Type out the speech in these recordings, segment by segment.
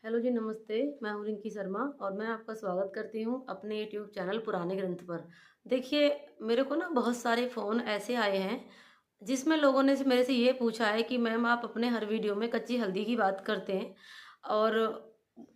Hello जी, नमस्ते। मैं हूँ रिंकी शर्मा और मैं आपका स्वागत करती हूँ अपने यूट्यूब चैनल पुराने ग्रंथ पर। देखिए, मेरे को ना बहुत सारे फ़ोन ऐसे आए हैं, जिसमें लोगों ने मेरे से ये पूछा है कि मैम आप अपने हर वीडियो में कच्ची हल्दी की बात करते हैं और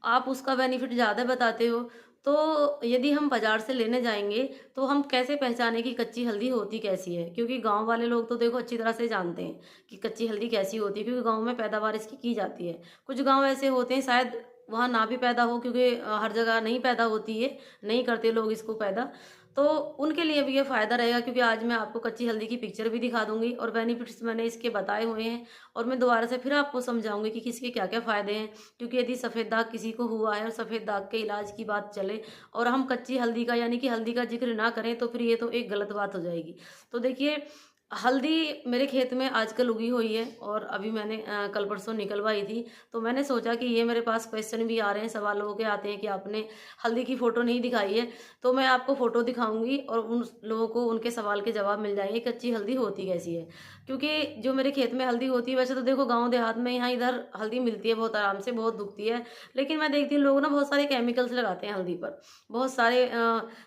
आप उसका बेनिफिट ज़्यादा बताते हो। तो यदि हम बाज़ार से लेने जाएँगे, तो हम कैसे पहचानें कि कच्ची हल्दी होती कैसी है? क्योंकि गाँव वाले लोग तो देखो अच्छी तरह से जानते हैं कि कच्ची हल्दी कैसी होती है, क्योंकि गाँव में पैदावार इसकी की जाती है। कुछ गाँव ऐसे होते हैं शायद वहाँ ना भी पैदा हो, क्योंकि हर जगह नहीं पैदा होती है, नहीं करते लोग इसको पैदा। तो उनके लिए भी ये फ़ायदा रहेगा, क्योंकि आज मैं आपको कच्ची हल्दी की पिक्चर भी दिखा दूँगी और बेनिफिट्स मैंने इसके बताए हुए हैं और मैं दोबारा से फिर आपको समझाऊँगी कि किसके क्या-क्या फ़ायदे हैं। क्योंकि यदि सफ़ेद दाग किसी को हुआ है और सफ़ेद दाग के इलाज की बात चले और हम कच्ची हल्दी का यानी कि हल्दी का ज़िक्र ना करें, तो फिर ये तो एक गलत बात हो जाएगी। तो देखिए, हल्दी मेरे खेत में आजकल उगी हुई है और अभी मैंने कल परसों निकलवाई थी। तो मैंने सोचा कि ये मेरे पास क्वेश्चन भी आ रहे हैं, सवाल लोगों के आते हैं कि आपने हल्दी की फ़ोटो नहीं दिखाई है। तो मैं आपको फ़ोटो दिखाऊँगी और उन लोगों को उनके सवाल के जवाब मिल जाएँगे, कच्ची हल्दी होती कैसी है। क्योंकि जो मेरे खेत में हल्दी होती है, वैसे तो देखो गाँव देहात में यहाँ इधर हल्दी मिलती है बहुत आराम से, बहुत उगती है। लेकिन मैं देखती हूँ लोग ना बहुत सारे केमिकल्स लगाते हैं हल्दी पर। बहुत सारे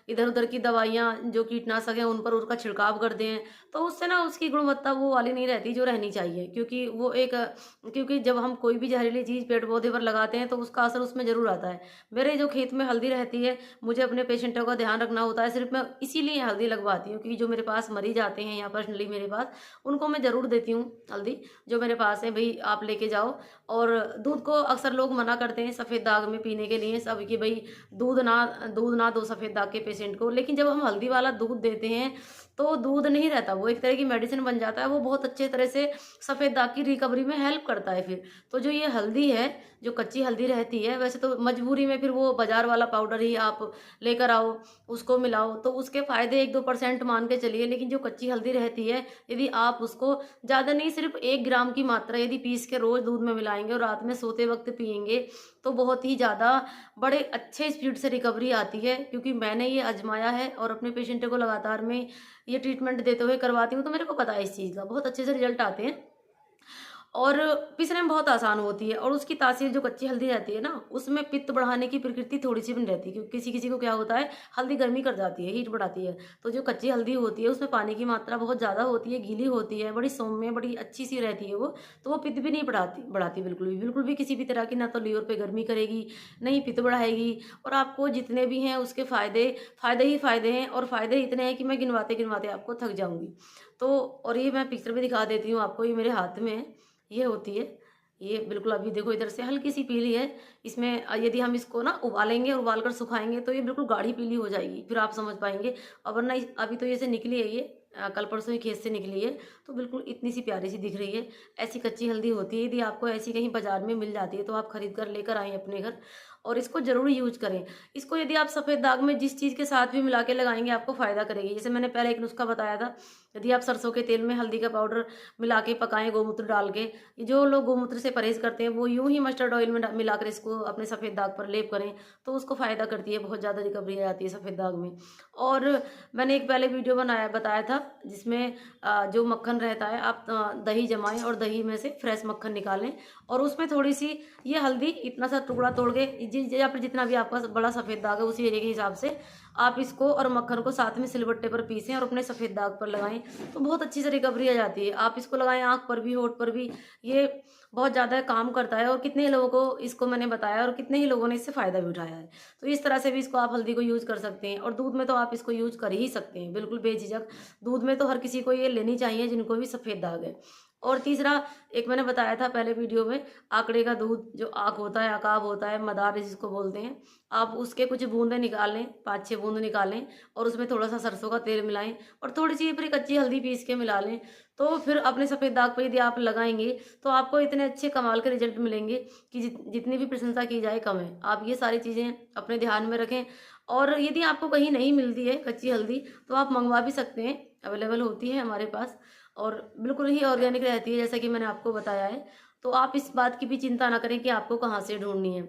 इधर-उधर की दवाइयाँ जो कीटनाशक हैं उन पर उसका छिड़काव करते हैं। तो उससे ना उसकी गुणवत्ता वो वाली नहीं रहती जो रहनी चाहिए, क्योंकि वो एक क्योंकि जब हम कोई भी जहरीली चीज़ पेड़-पौधे पर लगाते हैं तो उसका असर उसमें ज़रूर आता है। मेरे जो खेत में हल्दी रहती है, मुझे अपने पेशेंटों का ध्यान रखना होता है, सिर्फ़ मैं इसीलिए हल्दी लगवाती हूँ, क्योंकि जो मेरे पास मरीज़ आते हैं यहाँ पर्सनली मेरे पास, उनको मैं ज़रूर देती हूँ हल्दी, जो मेरे पास है भई आप लेके जाओ। और दूध को अक्सर लोग मना करते हैं सफ़ेद दाग में पीने के लिए सब कि भई दूध ना दो सफ़ेद दाग के पेशेंट को। लेकिन जब हम हल्दी वाला दूध देते हैं, तो दूध नहीं रहता, वो एक तरह की मेडिसिन बन जाता है, वो बहुत अच्छे तरह से सफ़ेद दाग की रिकवरी में हेल्प करता है फिर। तो जो ये हल्दी है, जो कच्ची हल्दी रहती है, वैसे तो मजबूरी में फिर वो बाज़ार वाला पाउडर ही आप लेकर आओ, उसको मिलाओ, तो उसके फ़ायदे 1-2% मान के चलिए। लेकिन जो कच्ची हल्दी रहती है, यदि आप उसको ज़्यादा नहीं, सिर्फ़ 1 ग्राम की मात्रा यदि पीस के रोज़ दूध में मिलाएँगे और रात में सोते वक़्त पिएँगे, तो बहुत ही ज़्यादा बड़े अच्छे स्पीड से रिकवरी आती है। क्योंकि मैंने ये आज़माया है और अपने पेशेंटों को लगातार मैं ये ट्रीटमेंट देते हुए करवाती हूँ, तो मेरे को पता है इस चीज़ का, बहुत अच्छे से रिज़ल्ट आते हैं। और पीसने में बहुत आसान होती है और उसकी तासीर जो कच्ची हल्दी रहती है ना, उसमें पित्त बढ़ाने की प्रकृति थोड़ी-सी बनी रहती है, क्योंकि किसी-किसी को क्या होता है, हल्दी गर्मी कर जाती है, हीट बढ़ाती है। तो जो कच्ची हल्दी होती है, उसमें पानी की मात्रा बहुत ज़्यादा होती है, गीली होती है, बड़ी सौम्य, बड़ी अच्छी-सी रहती है वो, तो वो पित्त भी नहीं बढ़ाती बिल्कुल भी किसी भी तरह की, ना तो लीवर पे गर्मी करेगी, ना ही पित्त बढ़ाएगी। और आपको जितने भी हैं उसके फ़ायदे ही फ़ायदे हैं और फ़ायदे इतने हैं कि मैं गिनवाते-गिनवाते आपको थक जाऊँगी। तो और ये मैं पिक्चर भी दिखा देती हूँ आपको, ये मेरे हाथ में है। ये होती है। ये बिल्कुल अभी देखो इधर से हल्की-सी पीली है। इसमें यदि हम इसको ना उबालेंगे और उबाल कर सुखाएँगे तो ये बिल्कुल गाढ़ी पीली हो जाएगी, फिर आप समझ पाएँगे। और वरना इस अभी तो ये से निकली है ये कल परसों ही खेत से निकली है, तो बिल्कुल इतनी-सी प्यारी-सी दिख रही है। ऐसी कच्ची हल्दी होती है, यदि आपको ऐसी कहीं बाज़ार में मिल जाती है तो आप खरीद कर लेकर आएँ अपने घर और इसको ज़रूर यूज़ करें। इसको यदि आप सफ़ेद दाग में जिस चीज़ के साथ भी मिला के लगाएँगे आपको फ़ायदा करेगी। जैसे मैंने पहले एक नुस्खा बताया था, यदि आप सरसों के तेल में हल्दी का पाउडर मिला के पकाएँ गोमूत्र डाल के, जो लोग गोमूत्र से परहेज़ करते हैं, वो यूँ ही मस्टर्ड ऑयल में मिलाकर इसको अपने सफ़ेद दाग पर लेप करें, तो उसको फ़ायदा करती है, बहुत ज़्यादा रिकवरी आ जाती है सफ़ेद दाग में। और मैंने एक पहले वीडियो बताया था, जिसमें जो मक्खन रहता है, आप दही जमाएँ और दही में से फ्रेश मक्खन निकालें और उसमें थोड़ी-सी ये हल्दी, इतना सा टुकड़ा तोड़ के, या फिर जितना भी आपका बड़ा सफ़ेद दाग है, उसी एरिया के हिसाब से आप इसको और मक्खन को साथ में सिलबट्टे पर पीसें और अपने सफ़ेद दाग पर लगाएँ, तो बहुत अच्छी से रिकवरी आ जाती है। आप इसको लगाएँ आँख पर भी, होंठ पर भी, ये बहुत ज़्यादा काम करता है और कितने ही लोगों को इसको मैंने बताया और कितने ही लोगों ने इससे फ़ायदा भी उठाया है। तो इस तरह से भी इसको आप हल्दी को यूज़ कर सकते हैं और दूध में तो आप इसको यूज़ कर ही सकते हैं, बिल्कुल बेझिझक। दूध में तो हर किसी को ये लेनी चाहिए जिनको भी सफ़ेद दाग है। और तीसरा, एक मैंने बताया था पहले वीडियो में, आंकड़े का दूध, जो आँक होता है, अकाव होता है, मदार जिसको बोलते हैं, आप उसके कुछ बूँदें निकाल लें, 5-6 बूँद निकालें और उसमें थोड़ा-सा सरसों का तेल मिलाएँ और थोड़ी-सी फिर कच्ची हल्दी पीस के मिला लें। तो फिर अपने सफ़ेद दाग पे यदि आप लगाएँगे, तो आपको इतने अच्छे कमाल के रिज़ल्ट मिलेंगे कि जितनी भी प्रशंसा की जाए कम है। आप ये सारी चीज़ें अपने ध्यान में रखें और यदि आपको कहीं नहीं मिलती है कच्ची हल्दी, तो आप मँगवा भी सकते हैं, अवेलेबल होती है हमारे पास और बिल्कुल ही ऑर्गेनिक रहती है, जैसा कि मैंने आपको बताया है। तो आप इस बात की भी चिंता ना करें कि आपको कहाँ से ढूँढनी है।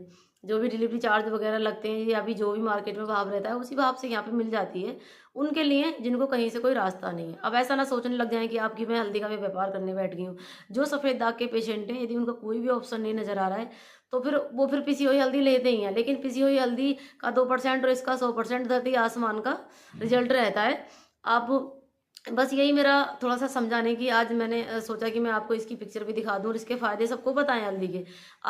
जो भी डिलीवरी चार्ज वगैरह लगते हैं या अभी जो भी मार्केट में भाव रहता है, उसी भाव से यहाँ पे मिल जाती है, उनके लिए जिनको कहीं से कोई रास्ता नहीं है। अब ऐसा ना सोचने लग जाएँ कि आप कि मैं हल्दी का भी व्यापार करने बैठ गई हूँ। जो सफ़ेद दाग के पेशेंट हैं, यदि उनका कोई भी ऑप्शन नहीं नज़र आ रहा है, तो फिर पिसी हुई हल्दी लेते ही हैं, लेकिन पिसी हुई हल्दी का 2% और इसका 100% धरती आसमान का रिजल्ट रहता है। आप बस यही मेरा थोड़ा-सा समझाने की आज मैंने सोचा कि मैं आपको इसकी पिक्चर भी दिखा दूँ और इसके फ़ायदे सबको बताएँ हल्दी के।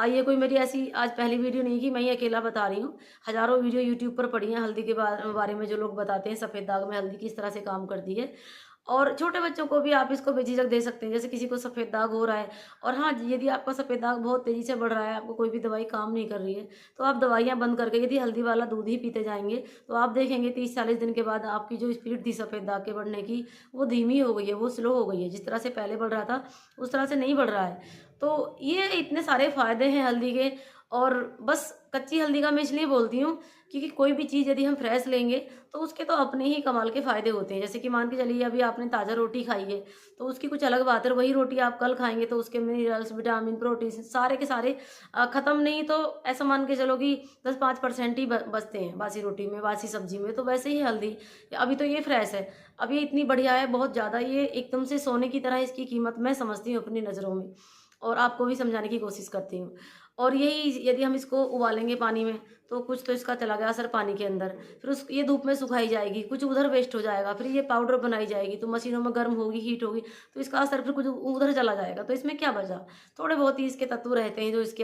ये कोई मेरी ऐसी आज पहली वीडियो नहीं कि मैं ही अकेला बता रही हूँ। हज़ारों वीडियो यूट्यूब पर पड़ी हैं हल्दी के बारे में, जो लोग बताते हैं सफ़ेद दाग में हल्दी किस तरह से काम करती है। और छोटे बच्चों को भी आप इसको बेझिझक दे सकते हैं, जैसे किसी को सफ़ेद दाग हो रहा है और हाँ, यदि आपका सफ़ेद दाग बहुत तेज़ी से बढ़ रहा है, आपको कोई भी दवाई काम नहीं कर रही है, तो आप दवाइयाँ बंद करके यदि हल्दी वाला दूध ही पीते जाएँगे, तो आप देखेंगे 30-40 दिन के बाद आपकी जो स्पीड थी सफ़ेद दाग के बढ़ने की, वो धीमी हो गई है, वो स्लो हो गई है। जिस तरह से पहले बढ़ रहा था, उस तरह से नहीं बढ़ रहा है। तो ये इतने सारे फ़ायदे हैं हल्दी के। और बस कच्ची हल्दी का मैं इसलिए बोलती हूँ क्योंकि कोई भी चीज़ यदि हम फ्रेश लेंगे तो उसके तो अपने ही कमाल के फ़ायदे होते हैं। जैसे कि मान के चलिए अभी आपने ताज़ा रोटी खाई है, तो उसकी कुछ अलग बात है, और वही रोटी आप कल खाएँगे तो उसके मिनरल्स, विटामिन, प्रोटीन सारे के सारे ख़त्म नहीं तो ऐसा मान के चलो कि 10-5% ही ब बचते हैं बासी रोटी में, बासी सब्ज़ी में। तो वैसे ही हल्दी, अभी तो ये फ्रेश है, अब ये इतनी बढ़िया है, बहुत ज़्यादा, ये एकदम से सोने की तरह इसकी कीमत मैं समझती हूँ अपनी नज़रों में, और आपको भी समझाने की कोशिश करती हूँ। और यही यदि हम इसको उबालेंगे पानी में, तो कुछ तो इसका चला गया असर पानी के अंदर, फिर ये धूप में सुखाई जाएगी, कुछ उधर वेस्ट हो जाएगा, फिर ये पाउडर बनाई जाएगी, तो मशीनों में गर्म होगी, हीट होगी, तो इसका असर फिर कुछ उधर चला जाएगा, तो इसमें क्या बचा? थोड़े बहुत ही इसके तत्व रहते हैं जो इसके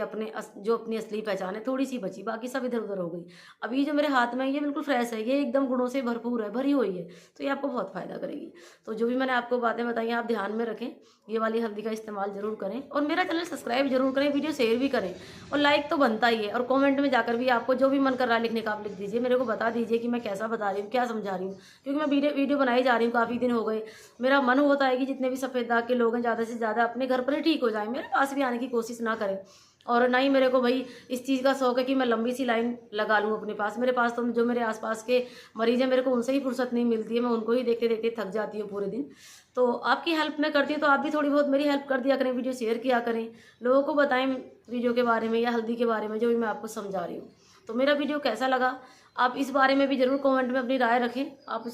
जो अपनी असली पहचान है, थोड़ी सी बची, बाकी सब इधर उधर हो गई। अब ये जो मेरे हाथ में है, ये बिल्कुल फ्रेश है, ये एकदम गुणों से भरपूर है, भरी हुई है, तो ये आपको बहुत फायदा करेगी। तो जो भी मैंने आपको बातें बताई हैं, आप ध्यान में रखें, ये वाली हल्दी का इस्तेमाल जरूर करें, और मेरा चैनल सब्सक्राइब जरूर करें, वीडियो शेयर भी करें, और लाइक तो बनता ही है। और कमेंट में जाकर भी आपको जो भी मन कर रहा है लिखने का आप लिख दीजिए, मेरे को बता दीजिए कि मैं कैसा बता रही हूँ, क्या समझा रही हूँ, क्योंकि मैं वीडियो बनाई जा रही हूँ, काफ़ी दिन हो गए। मेरा मन होता है कि जितने भी सफ़ेद दाग के लोग हैं ज़्यादा से ज़्यादा अपने घर पर ही ठीक हो जाएं, मेरे पास भी आने की कोशिश ना करें। और ना ही मेरे को भाई इस चीज़ का शौक है कि मैं लंबी सी लाइन लगा लूँ अपने पास। मेरे पास तो जो मेरे आसपास के मरीज़ हैं, मेरे को उनसे ही फुर्सत नहीं मिलती है, मैं उनको ही देखते देखते थक जाती हूँ पूरे दिन। तो आपकी हेल्प मैं करती हूँ, तो आप भी थोड़ी बहुत मेरी हेल्प कर दिया करें, वीडियो शेयर किया करें, लोगों को बताएं वीडियो के बारे में या हल्दी के बारे में जो भी मैं आपको समझा रही हूँ। तो मेरा वीडियो कैसा लगा, आप इस बारे में भी ज़रूर कमेंट में अपनी राय रखें। आप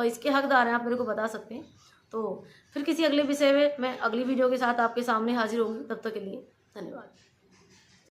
इसके हकदार हैं, आप मेरे को बता सकते हैं। तो फिर किसी अगले विषय में मैं अगली वीडियो के साथ आपके सामने हाजिर होंगी। तब तक के लिए धन्यवाद।